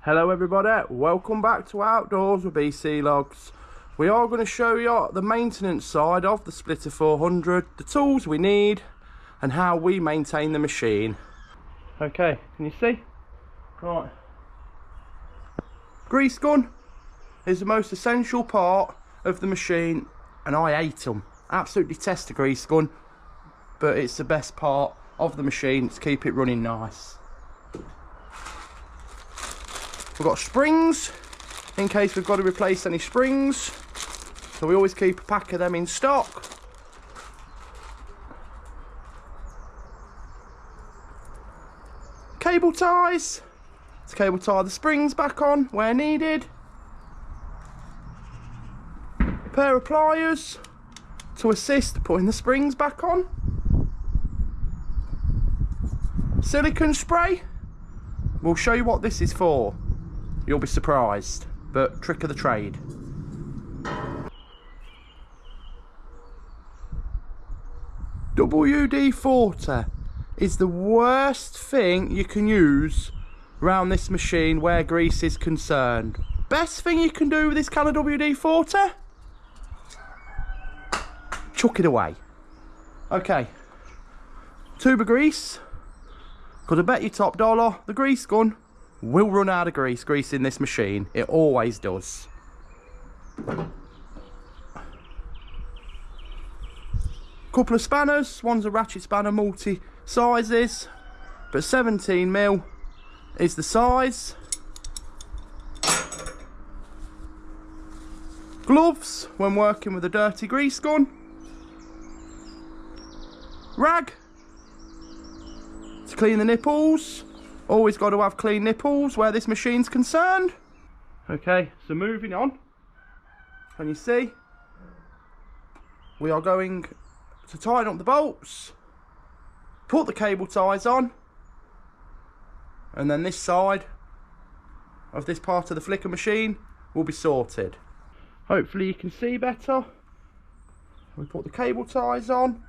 Hello everybody, welcome back to Outdoors with BC Logs. We are going to show you the maintenance side of the Splitta 400, the tools we need and how we maintain the machine. Okay, can you see? Right. Grease gun is the most essential part of the machine and I hate them. Absolutely detest a grease gun, but it's the best part of the machine to keep it running nice. We've got springs in case we've got to replace any springs, so we always keep a pack of them in stock. Cable ties to cable tie the springs back on where needed. A pair of pliers to assist putting the springs back on. Silicone spray. We'll show you what this is for. You'll be surprised, but trick of the trade. WD-40 is the worst thing you can use around this machine where grease is concerned. Best thing you can do with this can of WD-40? Chuck it away. Okay, tube of grease, because I bet you top dollar the grease gun will run out of grease in this machine. It always does. Couple of spanners, one's a ratchet spanner, multi sizes, but 17mm is the size. Gloves when working with a dirty grease gun. Rag to clean the nipples. Always got to have clean nipples where this machine's concerned. Okay, so moving on. Can you see? We are going to tighten up the bolts, put the cable ties on, and then this side of this part of the flicker machine will be sorted. Hopefully you can see better. We put the cable ties on.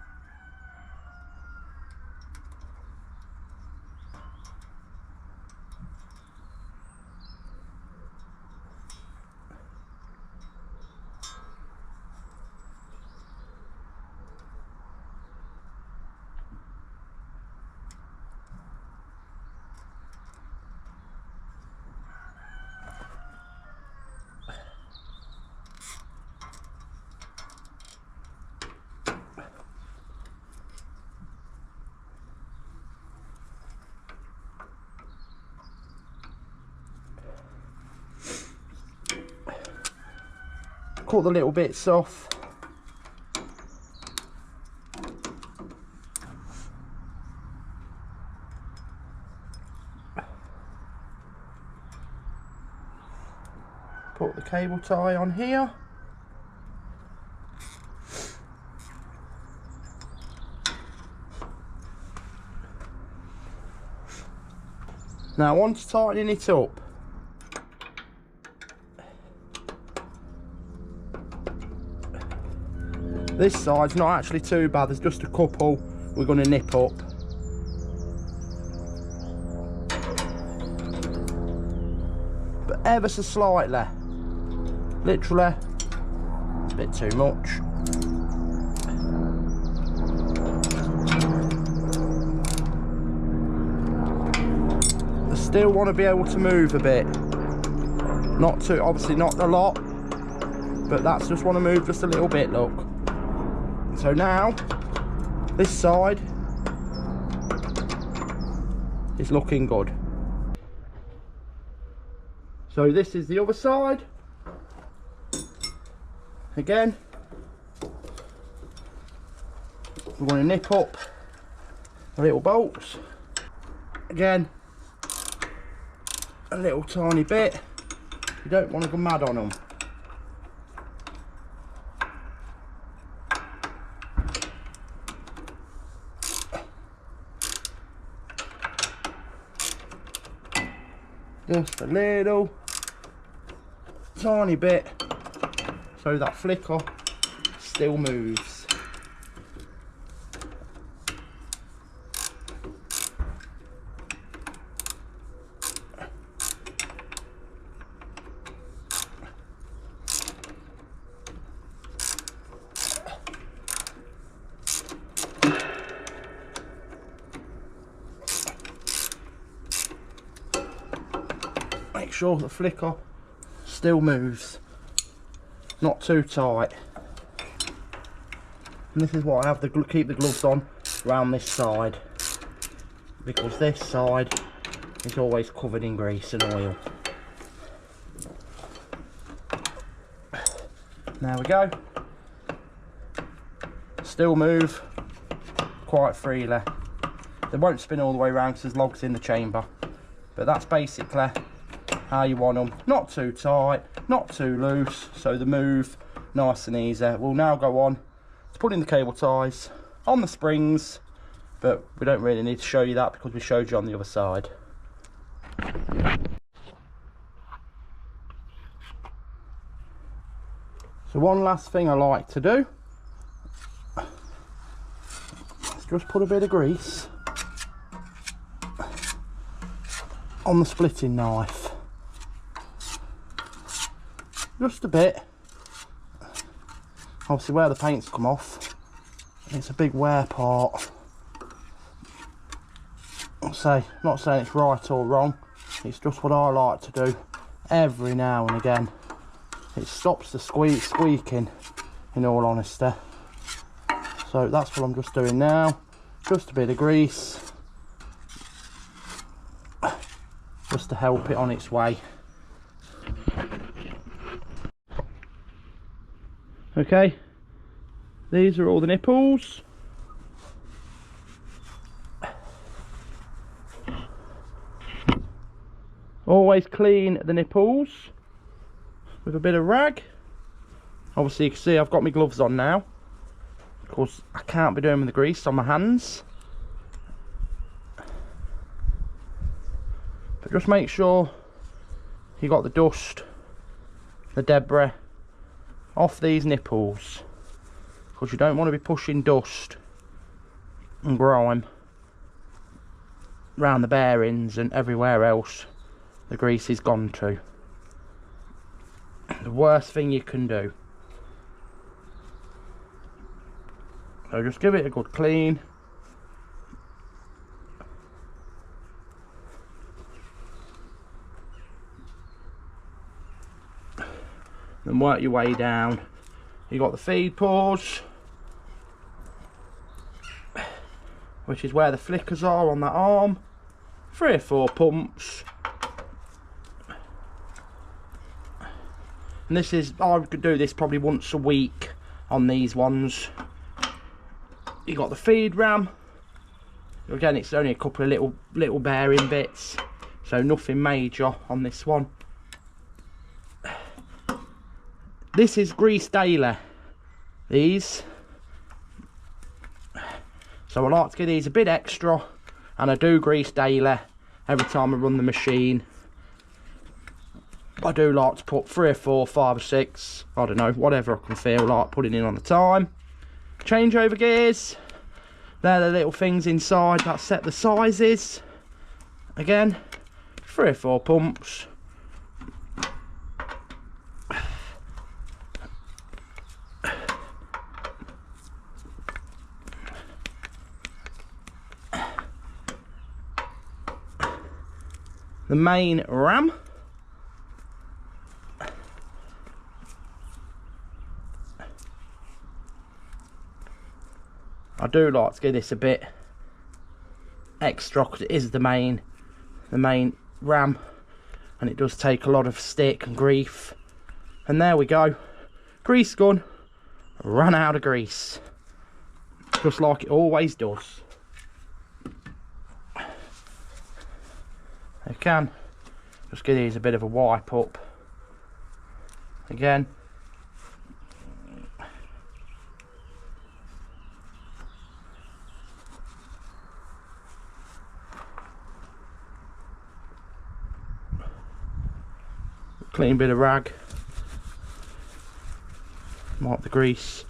Cut the little bits off. Put the cable tie on here. Now once tightening it up, this side's not actually too bad, there's just a couple we're going to nip up. But ever so slightly, literally a bit too much. I still want to be able to move a bit. Not too, obviously not a lot, but that's just want to move just a little bit, look. So now, this side is looking good. So this is the other side. Again, we want to nip up the little bolts. Again, a little tiny bit. You don't want to go mad on them. Just a little tiny bit so that flicker still moves. make sure the flicker still moves, not too tight. And this is why I have to keep the gloves on around this side, because this side is always covered in grease and oil. There we go. Still move quite freely. They won't spin all the way around because there's logs in the chamber, but that's basically how you want them. Not too tight, not too loose, so they move nice and easy. We'll now go on to put in the cable ties on the springs, but we don't really need to show you that because we showed you on the other side. So one last thing I like to do is just put a bit of grease on the splitting knife. Just a bit. Obviously where the paint's come off, it's a big wear part. I'm not saying it's right or wrong, it's just what I like to do every now and again. It stops the squeaking, in all honesty. So that's what I'm just doing now. Just a bit of grease, just to help it on its way. Okay, these are all the nipples. Always clean the nipples with a bit of rag. Obviously you can see I've got my gloves on now. Of course I can't be doing with the grease on my hands. But just make sure you got the dust, the debris off these nipples, because you don't want to be pushing dust and grime around the bearings and everywhere else the grease is gone to. The worst thing you can do. So just give it a good clean. Then work your way down. You got the feed pores, which is where the flickers are on that arm. 3 or 4 pumps. And this is, I could do this probably once a week on these ones. You got the feed ram. Again, it's only a couple of little bearing bits, so nothing major on this one. This is grease daily, these. So I like to get these a bit extra, and I do grease daily every time I run the machine. I do like to put 3 or 4, 5 or 6, I don't know, whatever I can feel like putting in on the time. Changeover gears, they're the little things inside that set the sizes. Again, 3 or 4 pumps. The main ram. I do like to give this a bit extra because it is the main ram, and it does take a lot of stick and grief. And there we go, grease gun ran out of grease, just like it always does. I can just give these a bit of a wipe up again. Clean bit of rag, wipe the grease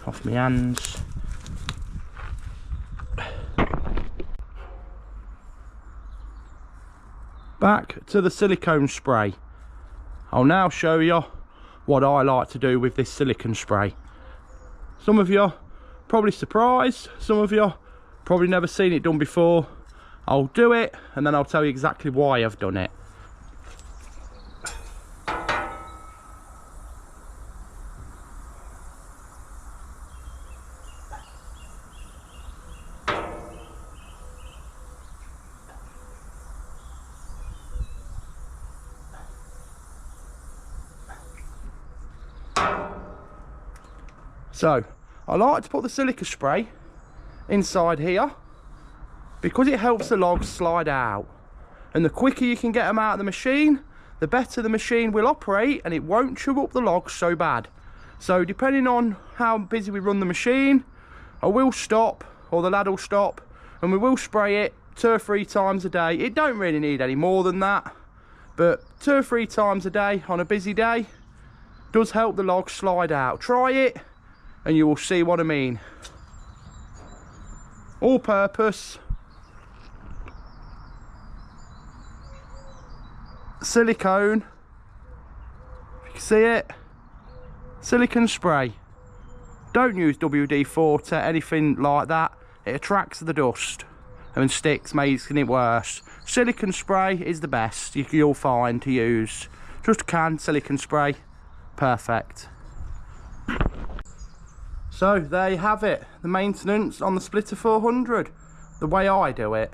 off my hands. Back to the silicone spray. I'll now show you what I like to do with this silicone spray. Some of you probably surprised, some of you probably never seen it done before. I'll do it and then I'll tell you exactly why I've done it. So I like to put the silica spray inside here because it helps the logs slide out, and the quicker you can get them out of the machine, the better the machine will operate and it won't chew up the logs so bad. So depending on how busy we run the machine, I will stop, or the lad will stop, and we will spray it 2 or 3 times a day. It don't really need any more than that, but 2 or 3 times a day on a busy day does help the logs slide out. Try it and you will see what I mean. All purpose silicone, if you can see it, silicone spray. Don't use WD-40, anything like that. It attracts the dust and sticks, making it worse. Silicone spray is the best you'll find to use. Just a can silicone spray, perfect. So there you have it, the maintenance on the Splitta 400, the way I do it.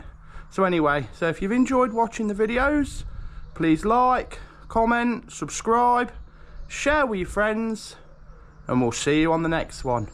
So anyway, so if you've enjoyed watching the videos, please like, comment, subscribe, share with your friends, and we'll see you on the next one.